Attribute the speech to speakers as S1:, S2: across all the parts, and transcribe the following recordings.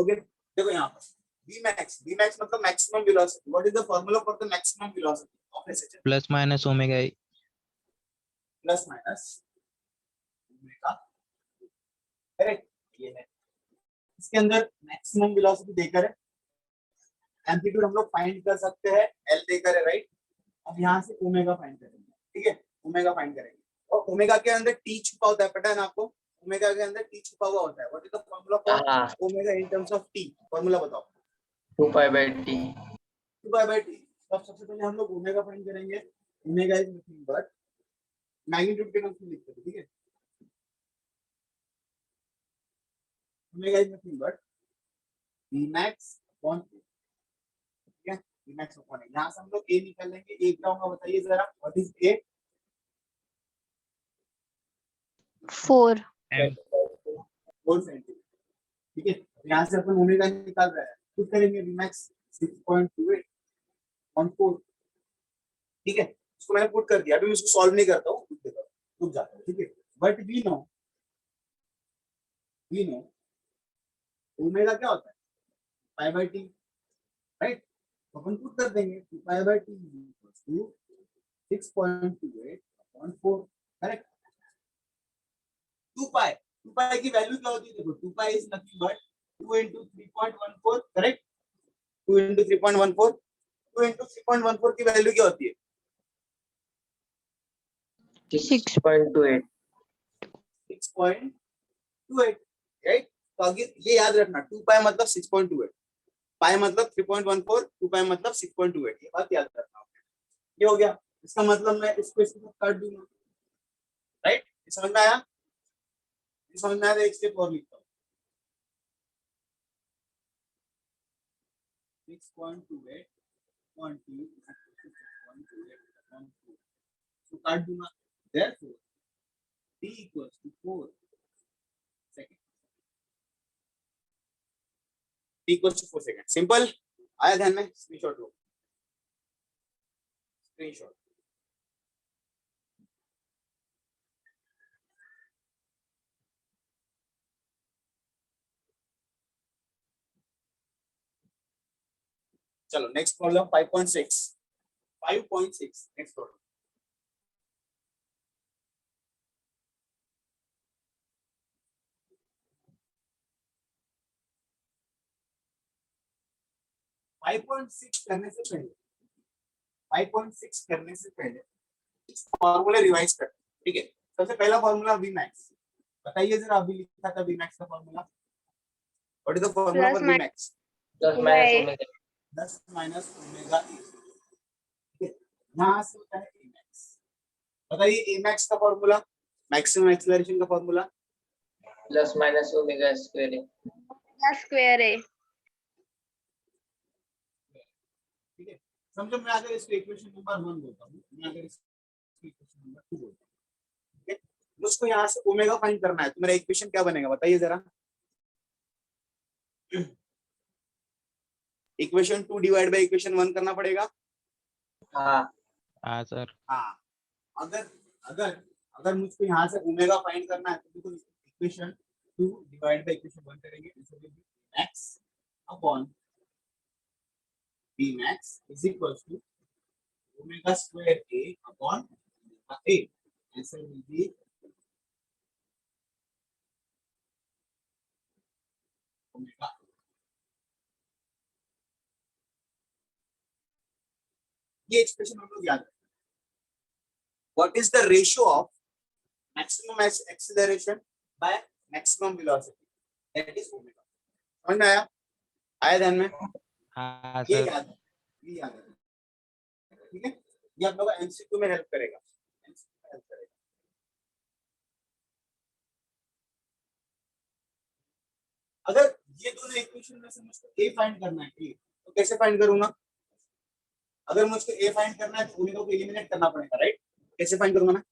S1: Okay, देखो यहाँ पर Vmax मतलब maximum velocity. What is the formula for the maximum velocity of SH?
S2: Plus minus omega E.
S1: Plus minus omega. Correct, ये है. इसके अंदर मैक्सिमम वेलोसिटी देकर है, एम्पलीट्यूड हम लोग फाइंड कर सकते हैं, एल देकर है, राइट. अब यहाँ से ओमेगा फाइंड करेंगे. ठीक है, ओमेगा फाइंड करेंगे. और ओमेगा के अंदर टी छुपा होता है, पता है ना आपको? ओमेगा के अंदर टी छुपा हुआ होता है. What is the formula for omega in terms of T? Formula बताओ.
S3: 2π/t.
S1: 2π/t. अब सबसे पहले हम लोग ओमेगा फाइंड करेंगे. Omega is nothing but magnitude के टर्म्स में लिखते हैं. ठीक है, omega is nothing but Vmax upon A. ठीक है, Vmax अपॉन A. यहाँ से हम लोग A निकाल लेंगे. A क्या होगा बताइए जरा. What is A?
S4: 4.
S1: 4 सेंटीमीटर. ठीक है, यहाँ से अपन ओमेगा निकाल रहे हैं. कुछ करेंगे Vmax 6.28 on 4. ठीक है, इसको मैंने पुट कर दिया. अभी मैं इसको सॉल्व नहीं करता हूँ, रुक जाता हूँ. ठीक है, बट वी नो ओमेगा क्या होता है? π/t, right. तो अपन पुट कर देंगे 2π/t = 6.28 upon 4. करेक्ट. 2π की वैल्यू क्या होती है? देखो 2π is nothing but 2 into 3.14. Correct, 2 into 3.14. 2 into 3.14 की वैल्यू क्या होती है?
S3: 6.28.
S1: 6.28, राइट. तो आगे ये याद रखना, 2π मतलब 6.28, पाई मतलब 3.14, 2π मतलब 6.28. ये बात याद रखना. ये हो गया. इसका मतलब मैं इसको इसके साथ काट दूंगा, राइट. समझ में आया? समझ में आया? एक स्टेप और लिखता हूँ. 6.28 तो काट दूंगा. Therefore, t equals to 4 second. t equals to 4 second. Simple. आया ध्यान में? स्क्रीनशॉट लो. स्क्रीनशॉट. चलो नेक्स्ट प्रॉब्लम 5.6. 5.6 next problem. करने से पहले इस फॉर्मूले रिवाइज करते हैं. ठीक है, सबसे पहला फॉर्मूला Vmax. बताइए जरा, अभी लिखा था Vmax का formula. What is the formula for Vmax? 10 minus omega A. ठीक है, यहाँ से होता है Amax. बताइए Amax का फॉर्मूला, मैक्सिमम एक्सीलरेशन का फॉर्मूला.
S3: ± ओमेगा स्क्वायर ए.
S4: स्क्वायर ए.
S1: ठीक है, समझो. मैं अगर इसको इक्वेशन नंबर 1 बोलता हूँ, मैं अगर इसको इक्वेशन नंबर 2 बोलता हूँ, ठीक है, मुझको यहाँ से ओमेगा फाइंड करना है, तो मेरा इक्वेशन क्या बनेगा बताइए जरा. इक्वेशन 2 डिवाइड बाय इक्वेशन 1 करना पड़ेगा.
S3: हाँ
S2: सर.
S1: हाँ, अगर अगर अगर मुझको यहाँ से ओमेगा फाइंड करना है तो देखो इक्वेशन 2 डिवाइड बाय इक्वेशन 1 करेंगे. x upon Vmax is equals to omega square a upon a. Answer will be omega. ये एक्सप्रेशन हम लोग याद रखें. What is the ratio of maximum acceleration by maximum velocity? That is omega. समझ में आया? आया ध्यान में?
S2: हाँ
S1: ये
S2: सर.
S1: याद है, ये याद है. ठीक है, ये आप लोगों को एमसीक्यू में हेल्प करेगा. अगर ये दोनों इक्वेशन में से मुझको a फाइंड करना है, तो कैसे फाइंड करूंगा? अगर मुझको a फाइंड करना है तो ओमेगा को एलिमिनेट करना पड़ेगा, राइट. कैसे फाइंड करूंगा मैं?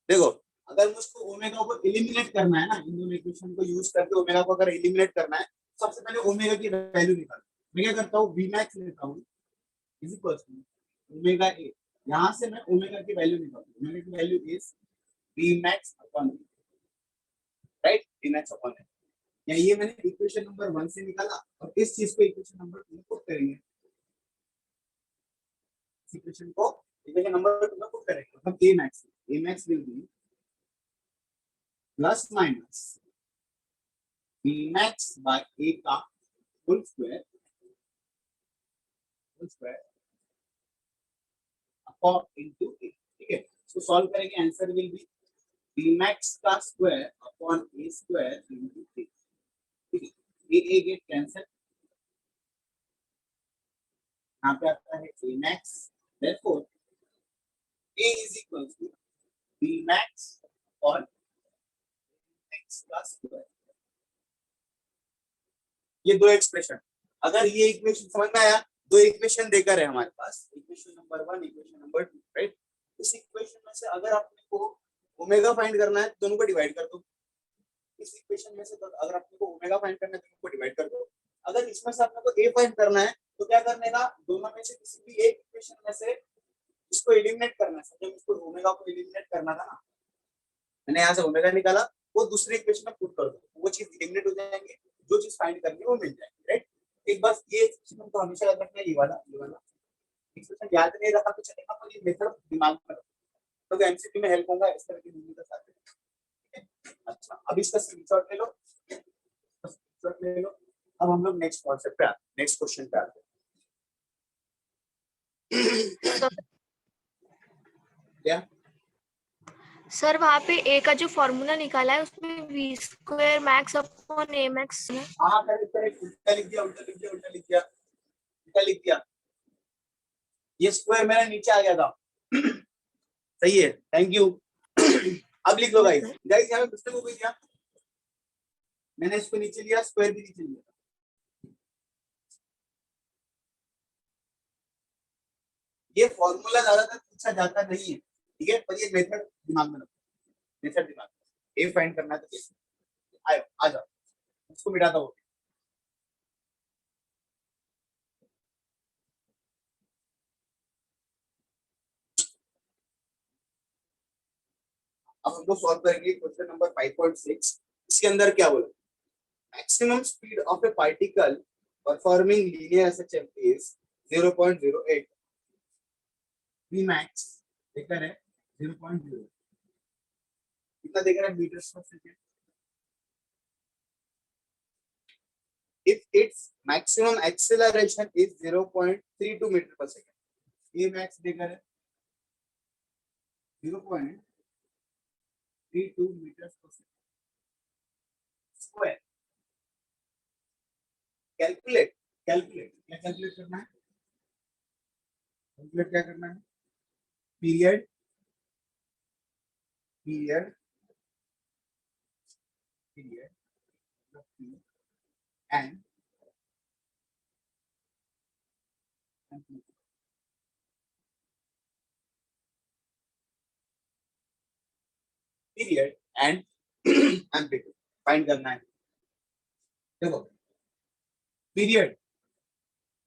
S1: देखो, अगर मुझको ओमेगा को एलिमिनेट करना है ना, इन दोनों इक्वेशन को यूज करके ओमेगा को अगर एलिमिनेट करना है, सबसे पहले ओमेगा की वैल्यू निकाल. मैं क्या करता हूँ, Vmax लेता हूँ is equal to omega a. यहाँ से मैं ओमेगा की वैल्यू निकालूं. ओमेगा की value is b max upon right, b max upon या ये मैंने इक्वेशन नंबर 1 से निकाला और इस चीज को इक्वेशन नंबर 2 में पुट करेंगे, इस इक्वेशन को इक्वेशन नंबर 2 में पुट करेंगे, मतलब a max will be plus minus b max by a का whole square upon into a, ठीक है। इसको सॉल्व करेंगे, answer will be b max का square upon a square into a, ठीक है। ये गेट कैंसिल, यहाँ पे आता है a max, therefore a is equal to b max और x का स्क्वायर। ये दो एक्सप्रेशन, अगर ये इक्वेशन समझ में आया, दो इक्वेशन देकर है हमारे पास, equation number 1, equation number 2, right. इस इक्वेशन में से अगर आपने को ओमेगा फाइंड करना है दोनों को डिवाइड कर दो, इस इक्वेशन में से अगर आपने को ओमेगा फाइंड करना है दोनों को डिवाइड कर दो, अगर इसमें से आपने को a फाइंड करना है तो क्या करने का, दोनों में से किसी भी एक इक्वेशन में से इसको एलिमिनेट करना है। जब इसको ओमेगा को एलिमिनेट करना था ना, मैंने यहाँ से ओमेगा निकाला, वो दूसरे इक्वेशन में पुट कर दो, वो चीज एलिमिनेट हो जाएंगे, जो चीज फाइंड करनी है वो मिल जाएगी, राइट। एक बार ये एक्सप्रेशन तो हमेशा याद रखना है, ये वाला एक्सप्रेशन याद नहीं रखा तो चलेगा, पर ये मेथड दिमाग में रखो, तो एमसीक्यू में हेल्प होगा इस तरह की मूवी के साथ, ठीक है। अच्छा, अब इसका स्क्रीनशॉट ले लो, स्क्रीनशॉट ले लो। अब हम लोग नेक्स्ट कॉन्सेप्ट पे आते हैं, नेक्स्ट क्वेश्चन पे आते हैं। क्या
S4: सर वहाँ पे ए का जो फॉर्मूला निकाला है उसमें v square max upon a max है।
S1: हाँ करेक्ट करेक्ट, उल्टा लिख दिया, उल्टा लिख दिया, उल्टा लिख दिया, उल्टा लिख दिया, ये स्क्वायर मेरा नीचे आ गया था। सही है, थैंक यू। अब लिख लो गाइस, गाइस यहाँ पे मिस्टेक हो गई क्या, मैंने इसको नीचे लिया, स्क्वायर भी नीचे लिया, ये फॉर्मूला ज्यादातर पूछा जाता नहीं है, ठीक है, पर ये मेथड दिमाग में रखो, मेथड दिमाग में, ए फाइंड करना है तो कैसे, आयो आ जाओ, उसको मिटाता हो। अब हम लोग सॉल्व करेंगे क्वेश्चन नंबर 5.6। इसके अंदर क्या बोला, maximum speed of A particle performing linear SHM is 0.08, v max देखा है 0.0, कितना देख रहा है metre per second. if its maximum acceleration is 0.32 metre per second, v max देखा है 0.32 metre per second square. Calculate calculate क्या कैलकुलेट करना है, कैलकुलेट क्या करना है, period period period and period and amplitude find करना है। देखो पीरियड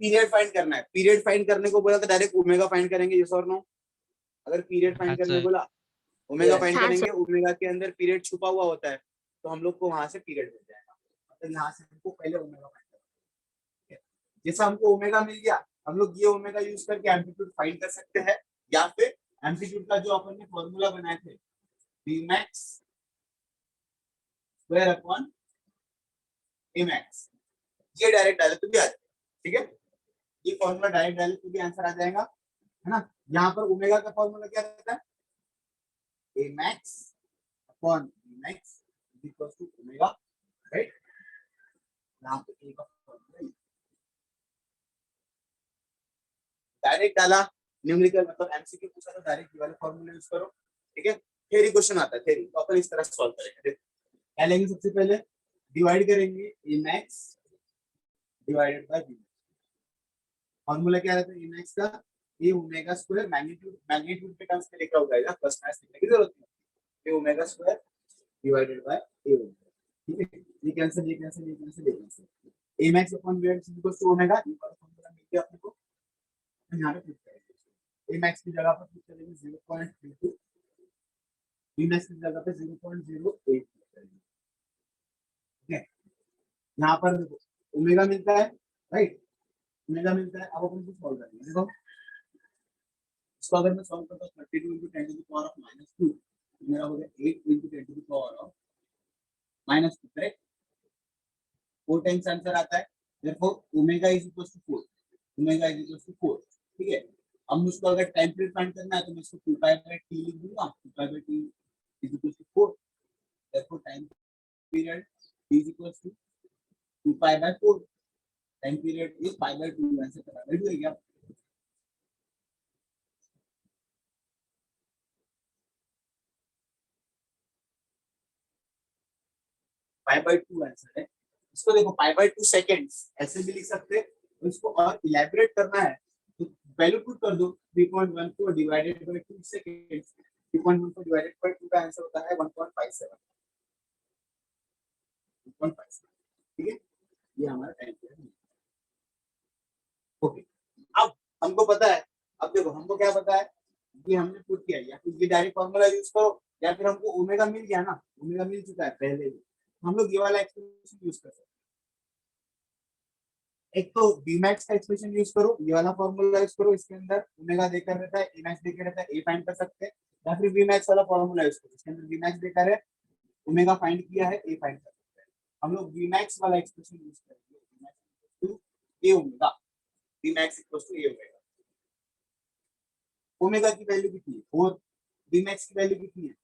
S1: पीरियड फाइंड करना है, पीरियड फाइंड करने को बोला तो डायरेक्ट ओमेगा फाइंड करेंगे, यस और नो। अगर पीरियड फाइंड करने को बोला ओमेगा
S3: Yes.
S1: फाइंड
S4: हाँ,
S1: करेंगे, ओमेगा के अंदर पीरियड छुपा हुआ होता है, तो हम लोग को वहां से पीरियड मिल जाएगा, तो यहाँ से हमको पहले ओमेगा फाइंड करना है। जैसा हमको ओमेगा मिल गया, हम लोग ये ओमेगा यूज करके एम्पलीट्यूड फाइंड कर सकते हैं, या फिर एम्पलीट्यूड का जो अपन ने फॉर्मूला बनाए थे v max square upon a max, ये डायरेक्ट डाले तो भी आ जाएगा, ठीक है। ये फॉर्मूला डायरेक्ट डाले तो भी आंसर आ जाएगा, है ना। यहाँ पर ओमेगा का फॉर्मूला क्या रहता है, a max upon b max equal to omega, right. यहाँ पे a का फॉर्मूला डायरेक्ट डाला, न्यूमेरिकल मतलब एमसीक्यू पूछा तो डायरेक्ट ये वाला फॉर्मूला यूज करो, ठीक है। थ्योरी क्वेश्चन आता है, थ्योरी तो अपन इस तरह सॉल्व करेंगे। क्या लेंगे, सबसे पहले डिवाइड करेंगे a max divided by b max, formula क्या रहता है a max का, a ओमेगा स्क्वायर, मैग्नीट्यूड के टर्म्स में लिखा होगा, प्लस माइनस लिखने की जरूरत नहीं, a omega square divided by a omega, ठीक है। ये कैंसिल, ये कैंसिल, ये कैंसिल, ये cancel, a max upon b max equal to omega, ये वाला फॉर्मूला मिल गया अपने को, यहाँ पे पुट करेंगे a max की जगह पर पुट करेंगे 0.32 Vmax की जगह पे 0.08 करेंगे। ठीक है, यहाँ पर देखो ओमेगा मिलता है, राइट, ओमेगा मिलता है। अब अपन को सॉल्व करेंगे। देखो इसको अगर मैं सॉल्व करता हूँ 32 into 10 to the power of -2, मेरा हो गया 8 into 10 to the power of -2, correct. 4 times answer आता है, therefore omega is equal to 4, omega is equal to 4। ठीक है, अब मुझको अगर टाइम पीरियड फाइंड करना है तो मैं इसको 2 पाई बाय t लिख दूंगा, 2 pi by t is equal to 4, therefore time period is equal to 2 pi by 4, time period is pi by 2। Answer बराबर हो गया। पाई बाय 2 आंसर है। इसको देखो पाई बाय 2 सेकंड्स ऐसे भी लिख सकते हैं, तो इसको और इलैबोरेट करना है तो वैल्यू पुट कर दो, 3.14 divided by 2 seconds, 3.14 divided by 2 का आंसर होता है 1.57, 1.57। ठीक है, ये हमारा टाइम पीरियड है। ओके, अब हमको पता है, अब देखो हमको क्या पता है, ये हमने पुट किया, या फिर ये डायरेक्ट फार्मूला यूज करो, या फिर हमको ओमेगा मिल गया ना, ओमेगा मिल चुका है पहले ही, हम लोग ये वाला एक्सप्रेशन यूज कर सकते हैं। एक तो Vmax का एक्सप्रेशन यूज करो, ये वाला फॉर्मूला यूज करो, इसके अंदर ओमेगा देकर रहता है, Emax देकर रहता है, ए फाइंड कर सकते हैं, या फिर Vmax वाला फॉर्मूला यूज करो, इसके अंदर Vmax देकर है, ओमेगा फाइंड किया है, ए फाइंड कर सकते हैं। हम लोग Vmax वाला एक्सप्रेशन यूज करेंगे, Vmax to a omega, Vmax equals to a omega. Omega की वैल्यू कितनी है 4, Vmax की वैल्यू कितनी है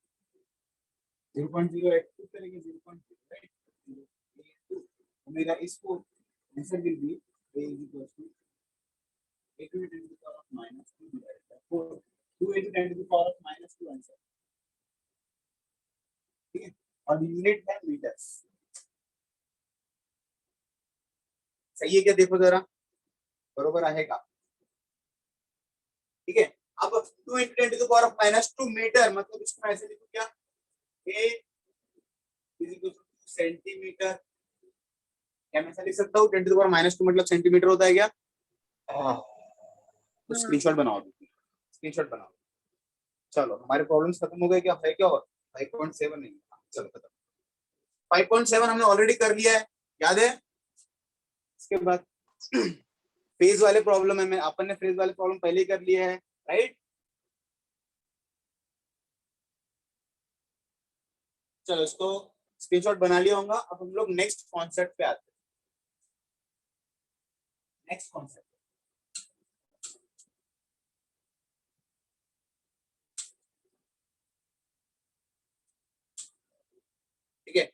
S1: 0.082 करेंगे, 0.082 omega is 4, answer will be a is equals to 8 to 10 to the power of -2 divided by 4, 2 into 10 to the power of -2 answer. ठीक है, और यूनिट है मीटर्स। सही है क्या, देखो जरा बरोबर आएगा। ठीक है, अब 2 into 10 to the power of -2 metre, मतलब इसको ऐसे लिखो क्या, a is equals to centimetre, क्या मैं ऐसा लिख सकता हूँ 10 to the power -2 मतलब सेंटीमीटर होता है क्या? तो स्क्रीनशॉट बनाओ, स्क्रीनशॉट बनाओ। चलो हमारे प्रॉब्लम्स खत्म हो गए क्या, है क्या और 5.7 नहीं, चलो खत्म। 5.7 हमने ऑलरेडी कर लिया है, याद है। इसके बाद फेज वाले प्रॉब्लम है, मैं अपन ने फेज वाले प्रॉब्लम पहले ही कर लिए हैं, राइट। चलो इसको स्क्रीनशॉट बना लिया होगा। अब हम लोग नेक्स्ट कॉन्सेप्ट पे आते हैं। नेक्स्ट कॉन्सेप्ट, ठीक है,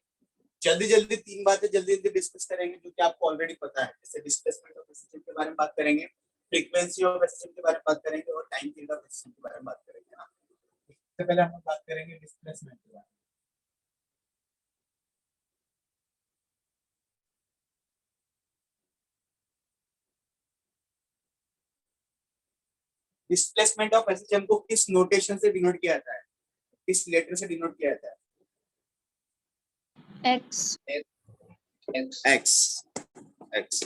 S1: जल्दी जल्दी 3 बातें जल्दी जल्दी डिस्कस करेंगे जो कि आपको ऑलरेडी पता है। जैसे डिस्प्लेसमेंट ऑफ सिस्टम के बारे में बात करेंगे, फ्रीक्वेंसी ऑफ सिस्टम के बारे में बात करेंगे, और टाइम पीरियड ऑफ सिस्टम के बारे में बात करेंगे ना। सबसे पहले हम लोग बात करेंगे डिस्प्लेसमेंट के बारे में। डिस्प्लेसमेंट ऑफ एसएचएम को किस नोटेशन से डिनोट किया जाता है, किस लेटर से डिनोट किया जाता है?
S5: X.
S1: X, x.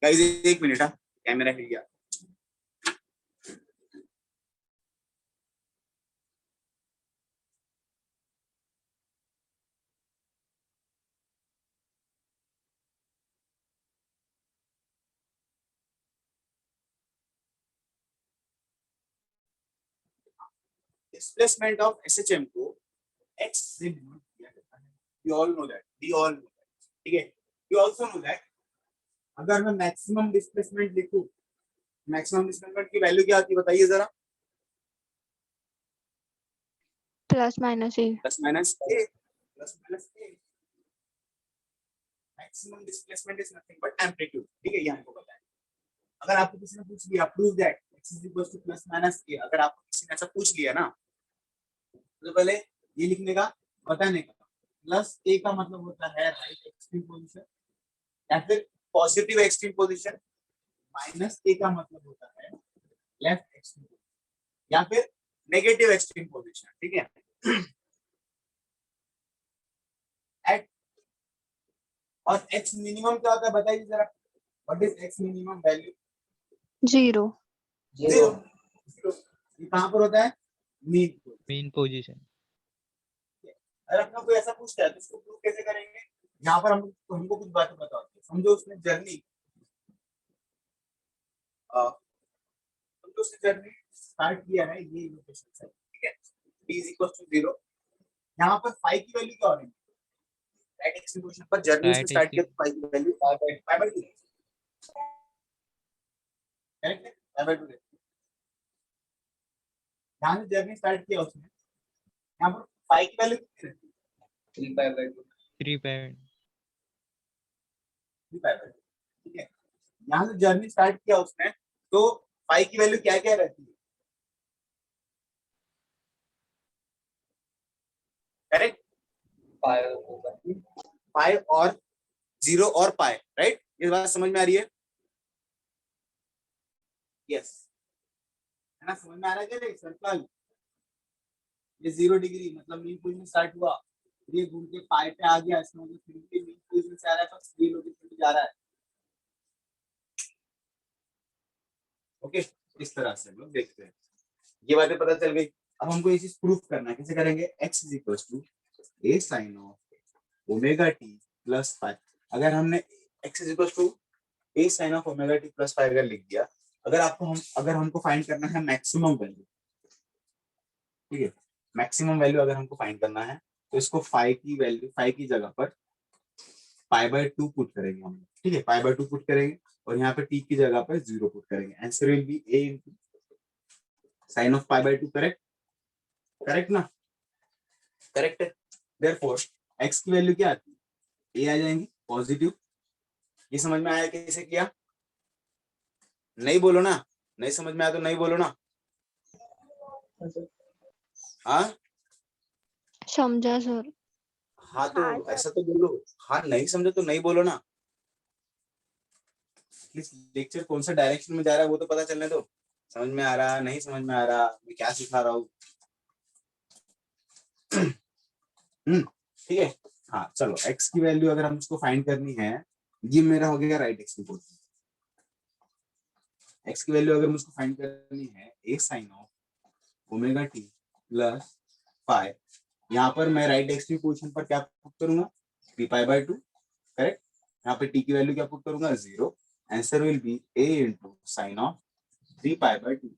S1: गाइस एक मिनट, कैमरा हिल गया। डिस्प्लेसमेंट ऑफ एसएचएम को एक्स से डिनोट किया जाता है। You all know that, we all know that. ठीक है, यू आल्सो नो दैट अगर मैं मैक्सिमम डिस्प्लेसमेंट लिखूं, मैक्सिमम डिस्प्लेसमेंट की वैल्यू क्या आती है बताइए जरा।
S5: Plus minus A.
S1: Plus minus a, plus minus a. Maximum displacement is nothing but amplitude. ठीक है, ये हमको पता है। अगर आपको किसी ने पूछ लिया prove that x is equal to plus minus a, अगर आपको किसी ने ऐसा पूछ लिया ना, तो पहले ये लिखने का बताने का, प्लस ए का मतलब होता है राइट एक्सट्रीम पोजीशन, या फिर पॉजिटिव एक्सट्रीम पोजीशन, माइनस ए का मतलब होता है लेफ्ट एक्सट्रीम पोजीशन, या फिर नेगेटिव एक्सट्रीम पोजीशन। ठीक है, एट और एक्स मिनिमम क्या होता है बताइए जरा, what is x minimum value?
S5: 0.
S1: Zero. ये कहां पर होता है, मीन पर।
S2: Main position.
S1: अगर अपना कोई ऐसा पूछता है तो उसको प्रूव कैसे करेंगे? यहाँ पर हमको कुछ बातें बताते हैं। समझो उसने जर्नी स्टार्ट किया है ये लोकेशन से, ठीक है, t इज इक्वल टू 0। यहाँ पर 5 की वैल्यू क्या होगी? राइट एक्सप्रेशन पर जर्नी उसने
S2: राइट
S1: स्टार्ट किया तो 5 की वैल्यू 5/2 करेक्ट है, 5/2। यहाँ से जर्नी स्टार्ट किया उसने, यहाँ पर 5 की वैल्यू कितनी रहती है?
S3: 3/2।
S2: 3/2।
S1: 3/2, ठीक है। यहाँ से जर्नी स्टार्ट किया उसने तो 5 की वैल्यू क्या क्या रहती है? करेक्ट, 5 और 0 और पाई, राइट? ये बात समझ में आ रही है? यस, है ना? समझ में आ रहा है क्या? सर्कल ये 0 डिग्री मतलब मीन पोजीशन स्टार्ट हुआ, ये घूम के पाई पे आ गया, इसमें मतलब फिर भी मीन पोजीशन से आ रहा है बस ये लोकेशन पे जा रहा है। ओके, इस तरह से हम लोग देखते हैं, ये बातें पता चल गई। अब हमको ये चीज प्रूफ करना है, कैसे करेंगे? x is equal to a sin of omega t plus 5। अगर हमने x is equal to a sin of omega t plus 5 अगर लिख दिया, अगर हमको फाइंड करना है मैक्सिमम वैल्यू, ठीक है, मैक्सिमम वैल्यू अगर हमको फाइंड करना है तो इसको 5 की वैल्यू 5 की जगह पर π/2 पुट करेंगे हम, ठीक है, π/2 पुट करेंगे और यहाँ पे t की जगह पर 0 पुट करेंगे। Answer will be a into sine of π/2। Correct, correct ना? करेक्ट है। देयरफॉर x की वैल्यू क्या आती है? a आ जाएंगी पॉजिटिव। ये समझ में आया कैसे किया? नहीं बोलो ना, नहीं समझ में आया तो नहीं बोलो ना। हाँ
S5: समझा सर।
S1: हाँ, तो ऐसा तो बोलो। हाँ, नहीं समझो तो नहीं बोलो ना। लेक्चर कौन सा डायरेक्शन में जा रहा है वो तो पता चलने दो। समझ में आ रहा, नहीं समझ में आ रहा, मैं क्या सिखा रहा हूँ। ठीक है। हाँ चलो, x की वैल्यू अगर हम उसको फाइंड करनी है, ये मेरा हो गया राइट एक्स की पोजीशन। x की वैल्यू अगर मुझको फाइंड करनी है a sin of omega t plus 5, यहाँ पर मैं राइट एक्स की पोजीशन पर क्या पुट करूंगा? 3π/2। करेक्ट, यहाँ पे t की वैल्यू क्या पुट करूंगा? 0। Answer will be a into sine of 3π/2।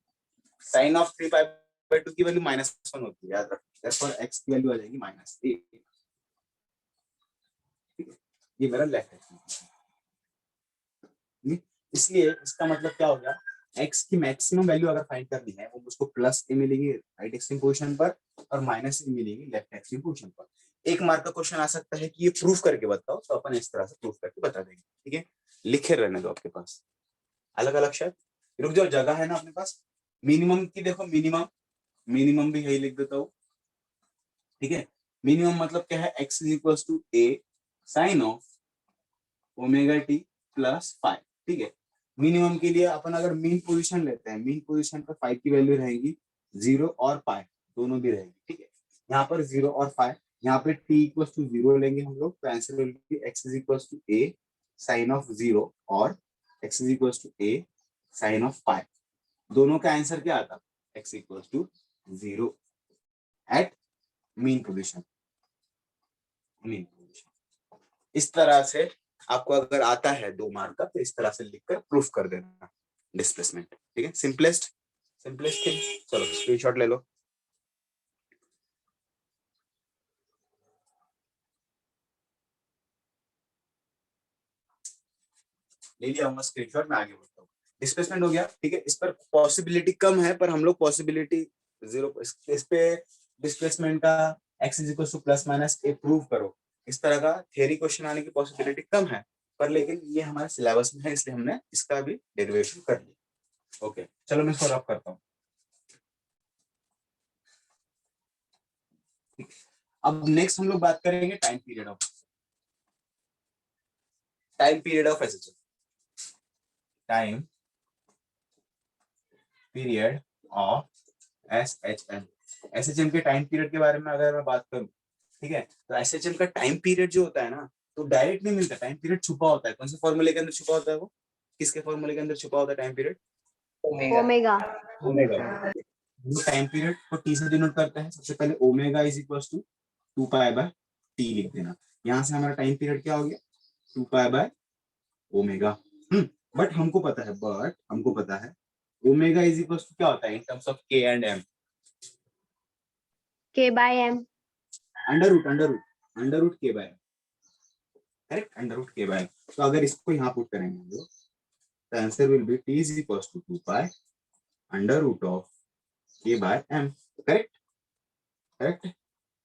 S1: Sine of 3π/2 की वैल्यू -1 होती है, याद रखो। therefore x की वैल्यू आ जाएगी -a। ये मेरा लेफ्ट है, इसलिए इसका मतलब क्या हो गया? x की मैक्सिमम वैल्यू अगर फाइंड करनी है वो मुझको प्लस ए मिलेगी राइट एक्स पोजीशन पर और माइनस ए मिलेगी लेफ्ट एक्स पोजीशन पर। 1 मार्क का क्वेश्चन आ सकता है कि ये प्रूफ करके बताओ, तो अपन इस तरह से प्रूफ करके बता देंगे। ठीक है, लिखे रहने दो आपके पास अलग अलग शब्द। रुक जाओ, जगह है ना अपने पास। मिनिमम की देखो, मिनिमम भी यही लिख देता हूँ। ठीक है, मिनिमम मतलब क्या है? x is equal to a sine of omega t plus 5। ठीक है, मिनिमम के लिए अपन अगर मीन पोजीशन लेते हैं, मीन पोजीशन पर 5 की वैल्यू रहेगी 0 और पाई दोनों भी रहेगी। ठीक है, यहाँ पर 0 और पाई, यहाँ पे t इक्वल टू 0 लेंगे हम लोग, तो answer will be x is equal to a sine of 0 और x is equal to a sine of pi. दोनों का आंसर क्या आता? x equal to 0 at mean position. इस तरह से आपको अगर आता है 2 मार्क का, तो इस तरह से लिखकर प्रूफ कर देना डिस्प्लेसमेंट। ठीक है, सिंपलेस्ट थिंग। चलो स्क्रीनशॉट ले लो। ले लिया होगा स्क्रीनशॉट, मैं आगे बढ़ता हूँ। डिस्प्लेसमेंट हो गया। ठीक है, इस पर पॉसिबिलिटी कम है, पर हम लोग पॉसिबिलिटी 0 इस पे डिस्प्लेसमेंट का x is equal to plus minus A prove करो, इस तरह का थ्योरी क्वेश्चन आने की पॉसिबिलिटी कम है, पर लेकिन ये हमारे सिलेबस में है, इसलिए हमने इसका भी डेरिवेशन कर लिया। ओके, चलो मैं सॉल्व करता हूँ। अब नेक्स्ट हम लोग बात करेंगे time period of SHM. Time period of SHM के टाइम पीरियड के बारे में अगर मैं बात करूं, ठीक है, तो एसएचएम का टाइम पीरियड जो होता है ना, तो डायरेक्ट नहीं मिलता, टाइम पीरियड छुपा होता है। कौन से फॉर्मूले के अंदर छुपा होता है? वो किसके फॉर्मूले के अंदर छुपा होता है time period?
S5: Omega.
S1: Omega. Time period को टी से डिनोट करते हैं। सबसे पहले omega is equal to 2 pi by t लिख देना। यहाँ से हमारा टाइम पीरियड क्या हो गया 2 पाई बाय ओमेगा। बट हमको पता है ओमेगा इज इक्वल टू क्या होता है in terms of k and m,
S5: K by M.
S1: Under root k by, correct, under root k by. तो अगर इसको यहाँ पुट करेंगे हम लोग the answer will be t is equals to 2 pi under root of k by m. Correct.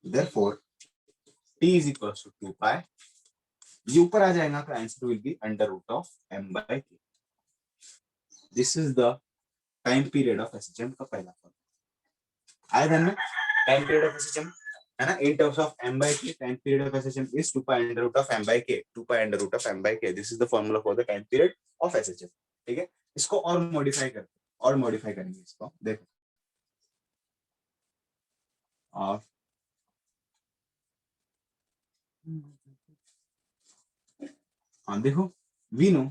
S1: Therefore t is equals to 2 pi, ये ऊपर आ जाएगा तो answer will be under root of m by k. This is the time period of SHM का पहला formula. आया ध्यान में, टाइम पीरियड ऑफ एसएचएम है ना, इन terms of m by k, time period of SHM is 2 pi under root of m by k, 2 pi under root of m by k. This is the formula for the time period of SHM. ठीक है, इसको और modify करेंगे इसको, देखो और हाँ देखो वी नो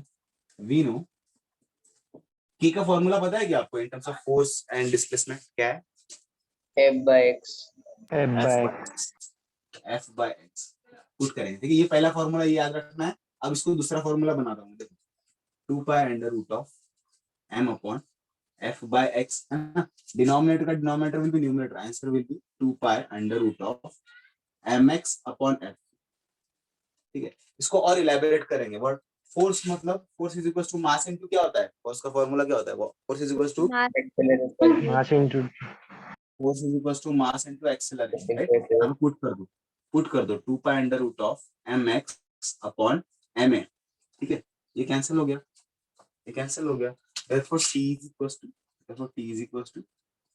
S1: की का फॉर्मूला पता है क्या आपको इन terms of force and displacement क्या है?
S3: F by X.
S1: F by x put करेंगे। देखिए ये पहला फॉर्मूला ये याद रखना है। अब इसको दूसरा फॉर्मूला बना रहा हूँ, देखो 2 pi under root of m upon f by x है ना, डिनोमिनेटर का denominator will be numerator, answer will be 2 pi under root of mx upon f। ठीक है, इसको और इलैबोरेट करेंगे। व्हाट फोर्स, मतलब force is equal to mass into क्या होता है, फोर्स का फॉर्मूला क्या होता है, वो force is equal to
S3: Acceleration.
S2: Mass into
S1: force is equal to mass into acceleration, right. अब पुट कर दो 2 pi under root of mx upon ma। ठीक है, ये कैंसिल हो गया, therefore t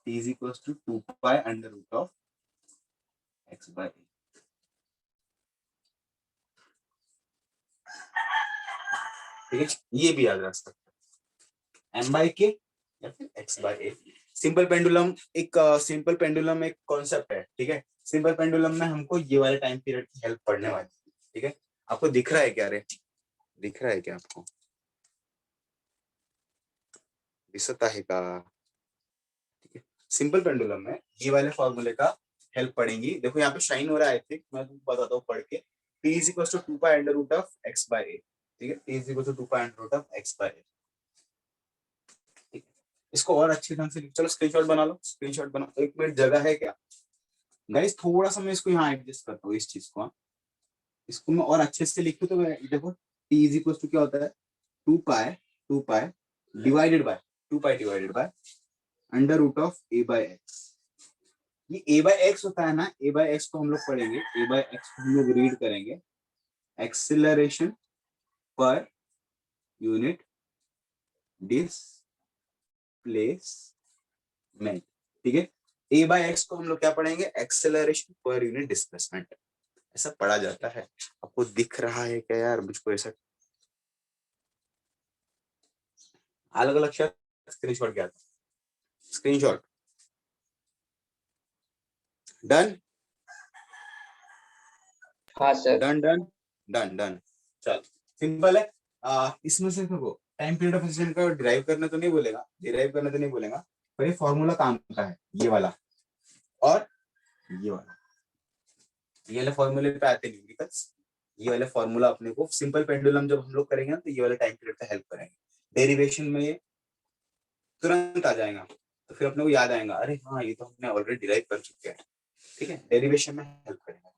S1: is equals to 2 pi under root of x by a। ठीक है, ये भी याद रख सकते हैं, m by k या फिर x by a। Simple pendulum एक कॉन्सेप्ट है। ठीक है, सिंपल पेंडुलम में हमको ये वाले टाइम पीरियड की हेल्प पढ़ने वाली है। ठीक है, आपको दिख रहा है क्या? रे दिख रहा है क्या आपको? दिसता है का? ठीक है, सिंपल पेंडुलम में ये वाले फॉर्मूले का हेल्प पढ़ेंगी। देखो यहाँ पे शाइन हो रहा है, आई थिंक मैं तुमको बताता हूँ पढ़ के। t is equals to 2 pi under root of x by a। ठीक है, t is equals to 2 pi under root of x by a। इसको और अच्छे ढंग से चलो स्क्रीनशॉट बना लो, एक मिनट जगह है क्या गाइस? थोड़ा सा मैं इसको यहाँ एडजस्ट करता हूँ इस चीज को, इसको मैं और अच्छे से लिखूं तो देखो t इज इक्वल टू क्या होता है 2 pi divided by under root of a by x। ये a बाय x होता है ना, a बाय x को हम लोग पढ़ेंगे, a बाय x को हम लोग रीड करेंगे एक्सेलरेशन पर यूनिट डिस्प्लेसमेंट। ठीक है, a बाय x को हम लोग क्या पढ़ेंगे, एक्सेलरेशन पर यूनिट डिस्प्लेसमेंट। ऐसा पढ़ा जाता है। आपको दिख रहा है क्या यार? मुझको ऐसा अलग अलग स्क्रीनशॉट क्या था? Screenshot done.
S3: हाँ सर।
S1: डन। चल सिंपल है। इसमें से देखो टाइम पीरियड ऑफ एसएचएम का डिराइव करना तो नहीं बोलेगा, पर ये फॉर्मूला काम का है, ये वाला और ये वाले फॉर्मूले पे आते नहीं बिकॉज ये वाले फॉर्मूला अपने को सिंपल पेंडुलम जब हम लोग करेंगे ना तो ये वाले टाइम पीरियड का हेल्प करेंगे। डेरिवेशन में ये तुरंत आ जाएगा, तो फिर अपने को याद आएगा, अरे हाँ ये तो हमने ऑलरेडी डिराइव कर चुके हैं। ठीक है, डेरिवेशन में हेल्प करेगा।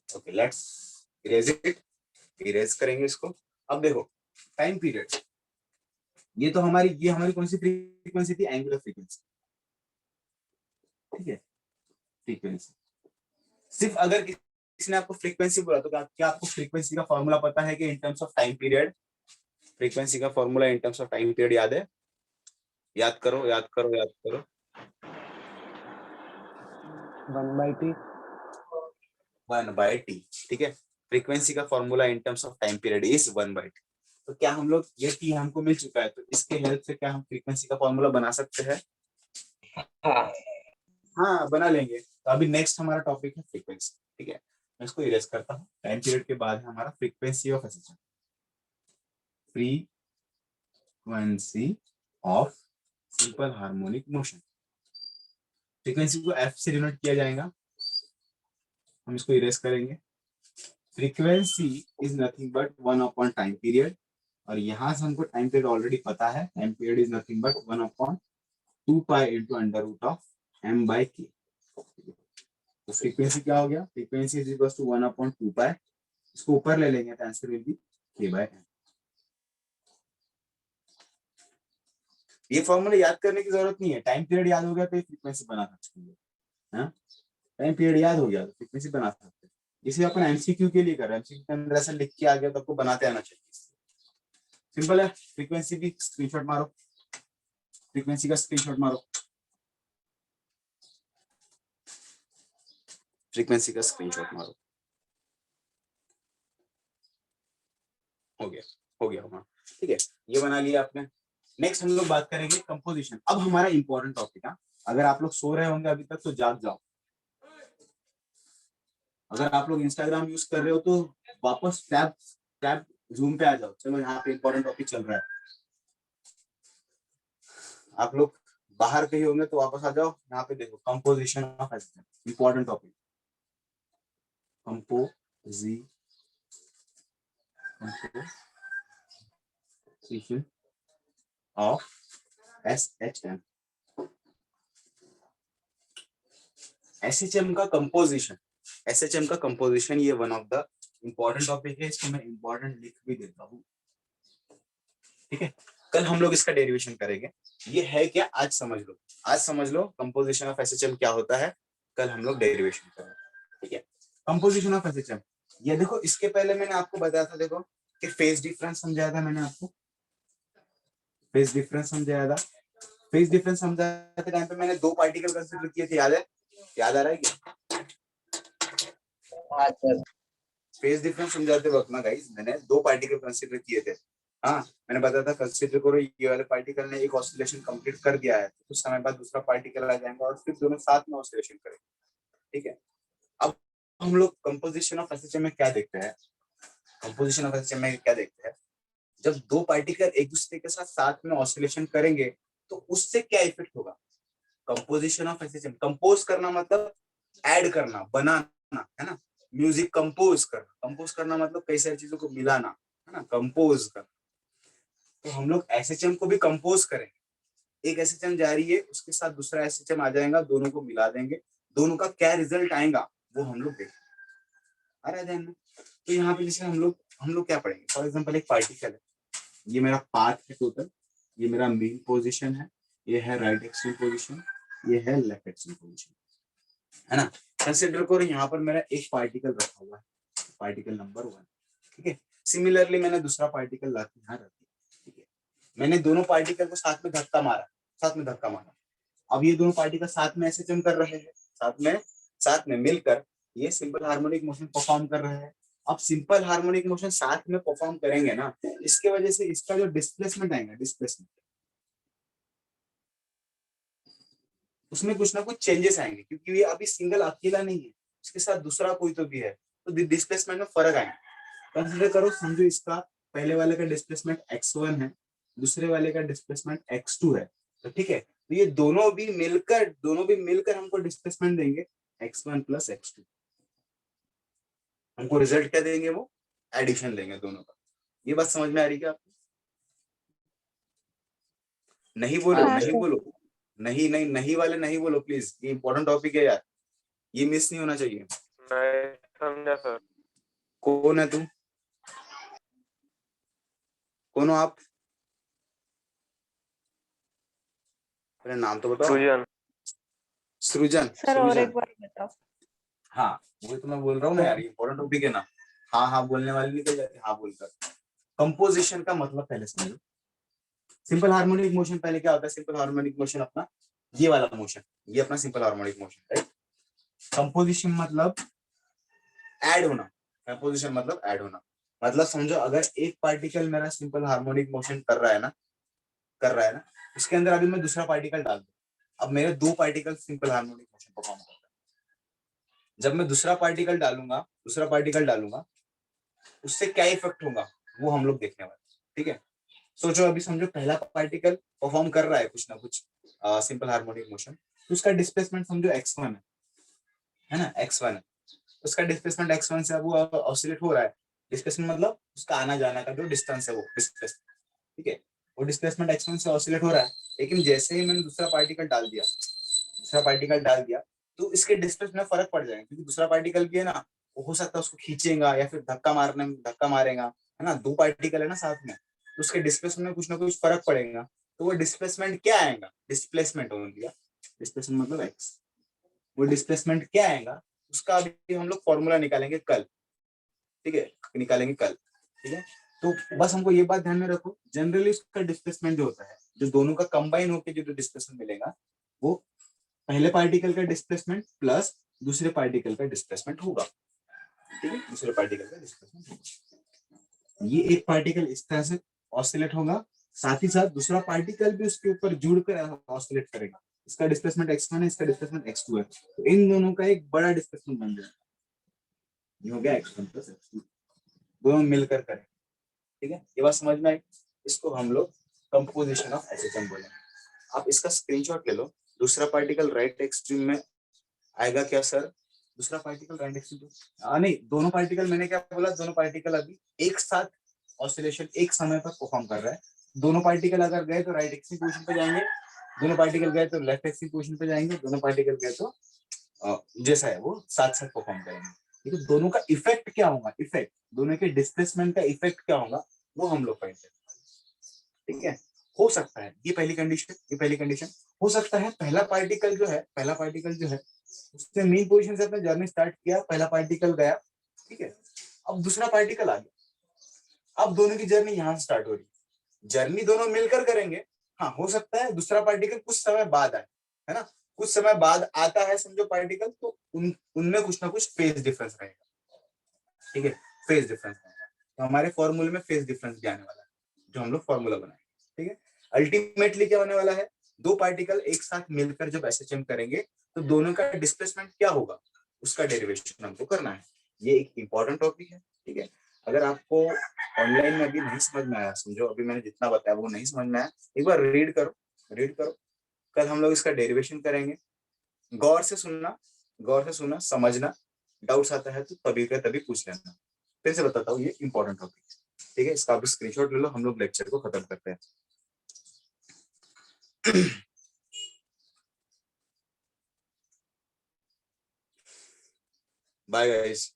S1: ओके लेट्स इरेज करेंगे इसको। अब देखो टाइम पीरियड, ये हमारी कौन सी फ्रीक्वेंसी थी? Angular frequency. ठीक है, फ्रीक्वेंसी। सिर्फ अगर किसी ने आपको फ्रीक्वेंसी बोला तो क्या आपको फ्रीक्वेंसी का फॉर्मूला पता है कि in terms of time period? Frequency का formula in terms of time period याद है? याद करो 1/t। ठीक है, फ्रीक्वेंसी का formula in terms of time period is 1/t। तो क्या हम लोग ये t हमको मिल चुका है, तो इसके हेल्प से क्या हम फ्रीक्वेंसी का फॉर्मूला बना सकते हैं? हाँ बना लेंगे। तो अभी नेक्स्ट हमारा टॉपिक है फ्रीक्वेंसी। ठीक है, मैं इसको इरेज करता हूँ। टाइम पीरियड के बाद है हमारा frequency of SHM. Frequency of simple harmonic motion. Frequency को एफ से डिनोट किया जाएगा, हम इसको इरेज करेंगे। Frequency is nothing but 1 upon time period, और यहां से हमको टाइम पीरियड ऑलरेडी पता है, time period is nothing but 1 upon 2 pi into under root of m by k। तो फ्रीक्वेंसी क्या हो गया, frequency is equal to 1 upon 2 pi, इसको ऊपर ले लेंगे तो answer will be k by m। ये फॉर्मूला याद करने की जरूरत नहीं है, टाइम पीरियड याद हो गया तो ये फ्रीक्वेंसी बना सकते हैं। टाइम पीरियड याद हो गया तो फ्रीक्वेंसी बना सकते हैं। इसे अपन एमसीक्यू के लिए कर रहे हैं, एमसीक्यू के अंदर ऐसा लिख के आ गया तो आपको बनाते आना चाहिए। सिंपल है। फ्रीक्वेंसी भी स्क्रीनशॉट मारो, फ्रीक्वेंसी का स्क्रीनशॉट मारो, फ्रीक्वेंसी का स्क्रीनशॉट मारो। हो गया, हो गया होगा, ठीक है, ये बना लिया आपने। नेक्स्ट हम लोग बात करेंगे कंपोजिशन। अब हमारा इंपॉर्टेंट टॉपिक है, अगर आप लोग सो रहे होंगे अभी तक तो जाग जाओ, अगर आप लोग इंस्टाग्राम यूज कर रहे हो तो वापस टैब जूम पे आ जाओ। चलो यहाँ पे इंपॉर्टेंट टॉपिक चल रहा है, आप लोग बाहर कहीं होंगे तो वापस आ जाओ, यहाँ पे देखो composition of acid, important topic. Composition of SHM। SHM का कंपोजिशन, SHM का कंपोजिशन ये one of the important topic है, इसको मैं इंपॉर्टेंट लिख भी देता हूँ, ठीक है। कल हम लोग इसका डेरिवेशन करेंगे। ये है क्या, आज समझ लो, आज समझ लो कंपोजिशन ऑफ SHM क्या होता है, कल हम लोग डेरिवेशन करेंगे, ठीक है। कंपोजिशन ऑफ SHM, ये देखो, इसके पहले मैंने आपको बताया था, देखो कि फेज डिफरेंस समझाया था मैंने आपको, फेज डिफरेंस समझाया था। फेज डिफरेंस समझाते टाइम पे मैंने दो पार्टिकल कंसीडर किए थे, याद है, याद आ रहा है क्या?
S3: हाँ सर।
S1: फेज डिफरेंस समझाते वक्त ना गाइस मैंने दो पार्टिकल कंसीडर किए थे। हाँ, मैंने बताया था कंसीडर करो ये वाले पार्टिकल ने एक ऑसिलेशन कंप्लीट कर दिया है, तो कुछ समय बाद दूसरा पार्टिकल आ जाएगा और फिर दोनों साथ में ऑसिलेशन करेंगे, ठीक है। अब हम लोग कंपोजिशन ऑफ एसएचएम में क्या देखते हैं, कंपोजिशन ऑफ एसएचएम में क्या देखते हैं, जब दो पार्टिकल एक दूसरे के साथ साथ में ऑसिलेशन करेंगे तो उससे क्या इफेक्ट होगा। कंपोजिशन ऑफ एसएचएम, कंपोज करना मतलब ऐड करना, बनाना, है ना। म्यूजिक कंपोज करना, कंपोज करना मतलब कई सारी चीजों को मिलाना, है ना, कंपोज करना। तो हम लोग एसएचएम को भी कंपोज करेंगे, एक एसएचएम जा रही है उसके साथ दूसरा एसएचएम आ जाएगा, दोनों को मिला देंगे, दोनों का क्या रिजल्ट आएगा वो हम लोग देखेंगे, आ रहा है ध्यान में। तो यहाँ पे जैसे हम लोग क्या पढ़ेंगे, फॉर एग्जाम्पल एक पार्टिकल है, ये मेरा पाथ है टोटल, ये मेरा मेन पोजीशन है, ये है राइट एक्सट्रीम पोजीशन, ये है लेफ्ट एक्सट्रीम पोजीशन, है ना। कंसीडर करो यहाँ पर मेरा एक पार्टिकल रखा हुआ है, पार्टिकल नंबर 1, ठीक है। सिमिलरली मैंने दूसरा पार्टिकल यहाँ रख दिया, ठीक है। मैंने दोनों पार्टिकल को साथ में धक्का मारा, अब ये दोनों पार्टिकल साथ में एसएचएम कर रहे हैं, साथ में मिलकर ये सिंपल हार्मोनिक मोशन परफॉर्म कर रहे हैं। अब सिंपल हार्मोनिक मोशन साथ में परफॉर्म करेंगे ना, इसके वजह से इसका जो डिस्प्लेसमेंट आएगा, डिस्प्लेसमेंट, उसमें कुछ ना कुछ चेंजेस आएंगे, क्योंकि ये अभी सिंगल अकेला नहीं है, इसके साथ दूसरा कोई तो भी है, तो डिस्प्लेसमेंट में फर्क आएगा। कंसीडर करो, समझो इसका पहले वाले का डिस्प्लेसमेंट x1 है, दूसरे वाले का डिस्प्लेसमेंट x2 है, तो ठीक है, तो ये दोनों भी मिलकर हमको डिस्प्लेसमेंट देंगे x1 प्लस x2, हमको रिजल्ट क्या देंगे, वो एडिशन देंगे दोनों का। ये बात समझ में आ रही है आपको? नहीं बोलो,
S3: हाँ,
S1: नहीं बोलो, नहीं वाले नहीं बोलो प्लीज, ये इंपॉर्टेंट टॉपिक है यार, ये मिस नहीं होना चाहिए।
S6: मैं समझा सर।
S1: कौन है तुम, कौन हो आप, अपना नाम तो बताओ।
S6: सृजन।
S1: सृजन,
S7: सर और
S1: सृजन।
S7: एक बार बताओ।
S1: हाँ, वही तो मैं बोल रहा हूँ ना यार, इंपॉर्टेंट टॉपिक है ना। हाँ बोलने वाले निकल जाते हाँ बोलकर। कंपोजिशन का मतलब पहले समझो। सिंपल हार्मोनिक मोशन पहले क्या होता है, सिंपल हार्मोनिक मोशन अपना ये वाला मोशन, ये अपना simple harmonic motion, right. Composition मतलब ऐड होना, कंपोजिशन मतलब ऐड होना, मतलब समझो अगर एक पार्टिकल मेरा सिंपल हार्मोनिक मोशन कर रहा है ना, उसके अंदर अभी मैं दूसरा पार्टिकल डाल दूं, अब मेरे दो particle simple harmonic motion perform करते हैं। जब मैं दूसरा पार्टिकल डालूंगा उससे क्या इफेक्ट होगा वो हम लोग देखने वाले, ठीक है। सोचो अभी समझो पहला पार्टिकल परफॉर्म कर रहा है कुछ ना कुछ सिंपल हार्मोनिक मोशन, तो उसका डिस्प्लेसमेंट समझो x1 है ना, x1 है, उसका डिस्प्लेसमेंट x1 से अब वो ऑसिलेट हो रहा है। डिस्प्लेसमेंट मतलब उसका आना जाना का जो डिस्टेंस है वो डिस्प्लेसमेंट, ठीक है, वो डिस्प्लेसमेंट x1 से ऑसिलेट हो रहा है। लेकिन जैसे ही मैंने दूसरा पार्टिकल डाल दिया तो इसके डिस्प्लेसमेंट में फर्क पड़ जाएगा, क्योंकि दूसरा पार्टिकल भी है ना, वो हो सकता है उसको खींचेगा या फिर धक्का मारेगा, है ना, दो पार्टिकल है ना साथ में, तो उसके डिस्प्लेसमेंट में कुछ ना कुछ फर्क पड़ेगा। तो वो डिस्प्लेसमेंट क्या आएगा, डिस्प्लेसमेंट हो गया, डिस्प्लेसमेंट मतलब x, वो डिस्प्लेसमेंट क्या आएगा उसका अभी हम लोग फॉर्मूला निकालेंगे कल, ठीक है, निकालेंगे कल, ठीक है। तो बस हमको ये बात ध्यान में रखो, जनरली उसका डिस्प्लेसमेंट जो होता है, जो दोनों का कंबाइन होकर जो डिस्प्लेसमेंट मिलेगा, वो पहले पार्टिकल का डिस्प्लेसमेंट प्लस दूसरे पार्टिकल का डिस्प्लेसमेंट होगा, ठीक है, दूसरे पार्टिकल का डिस्प्लेसमेंट होगा। ये एक पार्टिकल इस तरह से ऑसिलेट होगा, साथ ही साथ दूसरा पार्टिकल भी उसके ऊपर जुड़कर ऑसिलेट करेगा। इसका डिस्प्लेसमेंट x1 है, इसका डिस्प्लेसमेंट x2 है, तो इन दोनों का एक बड़ा डिस्प्लेसमेंट बन जाएगा, ये हो गया x1 प्लस x2, दोनों मिलकर करें, ठीक है। ये बात समझ में आई। इसको हम लोग कंपोजिशन ऑफ एसएचएम बोलेंगे। आप इसका स्क्रीनशॉट ले लो। दूसरा पार्टिकल राइट एक्सट्रीम में आएगा क्या सर? दूसरा पार्टिकल राइट एक्सट्रीम नहीं, दोनों पार्टिकल, मैंने क्या बोला, दोनों पार्टिकल अभी एक साथ ऑसिलेशन एक समय पर परफॉर्म कर रहा है। दोनों पार्टिकल अगर गए तो राइट एक्सिस पोजीशन पे जाएंगे, दोनों पार्टिकल गए तो लेफ्ट एक्सिस पोजीशन पे जाएंगे, दोनों पार्टिकल गए तो जैसा है वो साथ साथ परफॉर्म करेंगे। ठीक है, दोनों का इफेक्ट क्या होगा, इफेक्ट दोनों के डिस्प्लेसमेंट का इफेक्ट क्या होगा वो हम लोग फाइंड करेंगे। ठीक है, हो सकता है ये पहली कंडीशन, हो सकता है पहला पार्टिकल जो है उसने मेन पोजीशन से अपना जर्नी स्टार्ट किया, पहला पार्टिकल गया, ठीक है, अब दूसरा पार्टिकल आ गया, अब दोनों की जर्नी यहाँ से स्टार्ट हो रही है, जर्नी दोनों मिलकर करेंगे। हाँ, हो सकता है दूसरा पार्टिकल कुछ समय बाद आए, है ना, कुछ समय बाद आता है समझो पार्टिकल, तो उनमें कुछ ना कुछ फेज डिफरेंस रहेगा। ठीक है, फेज डिफरेंस रहेगा, तो हमारे फॉर्मूले में फेज डिफरेंस भी आने वाला है जो हम लोग फॉर्मूला बनाएंगे। ठीक है, अल्टीमेटली क्या होने वाला है, दो पार्टिकल एक साथ मिलकर जब एसएचएम करेंगे तो दोनों का डिस्प्लेसमेंट क्या होगा उसका डेरिवेशन हमको करना है। ये एक इंपॉर्टेंट टॉपिक है। ठीक है, अगर आपको ऑनलाइन में अभी नहीं समझ में आया, समझो अभी मैंने जितना बताया वो नहीं समझ में आया, एक बार रीड करो। कल हम लोग इसका डेरिवेशन करेंगे। गौर से सुनना, समझना, डाउट्स आता है तो तभी का तभी पूछ लेना। फिर से बताता हूँ, ये इंपॉर्टेंट टॉपिक है। ठीक है, इसका आप स्क्रीनशॉट ले लो, हम लोग लेक्चर को खत्म करते हैं। Bye guys.